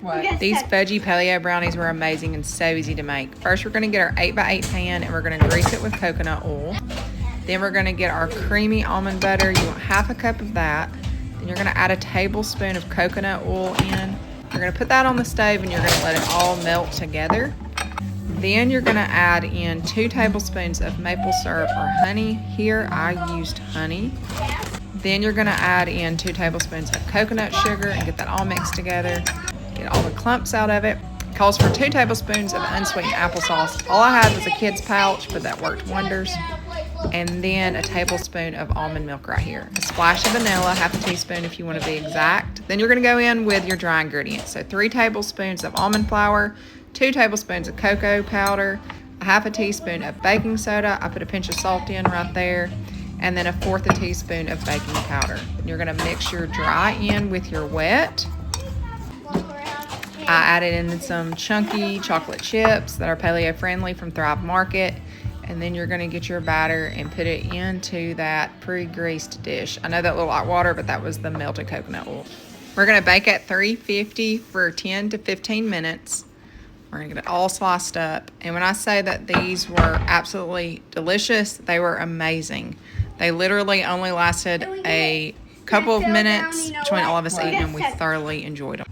What? These Fudgy paleo brownies were amazing and so easy to make. First, we're going to get our 8x8 pan and we're going to grease it with coconut oil. Then we're going to get our creamy almond butter. You want half a cup of that. Then you're going to add a tablespoon of coconut oil in. You're going to put that on the stove and you're going to let it all melt together. Then you're going to add in 2 tablespoons of maple syrup or honey. Here I used honey. Then you're going to add in 2 tablespoons of coconut sugar and get that all mixed together. Get all the clumps out of it. It calls for 2 tablespoons of unsweetened applesauce. All I had was a kid's pouch, but that worked wonders. And then a tablespoon of almond milk right here. A splash of vanilla, half a teaspoon if you want to be exact. Then you're going to go in with your dry ingredients. So 3 tablespoons of almond flour, 2 tablespoons of cocoa powder, a half a teaspoon of baking soda. I put a pinch of salt in right there. And then a 1/4 teaspoon of baking powder. You're going to mix your dry in with your wet. I added in some chunky chocolate chips that are paleo friendly from Thrive Market. And then you're going to get your batter and put it into that pre-greased dish. I know that looked like water, but that was the melted coconut oil. We're going to bake at 350 for 10 to 15 minutes. We're going to get it all sliced up. And when I say that these were absolutely delicious, they were amazing. They literally only lasted a couple of minutes between all of us eating them. We thoroughly enjoyed them.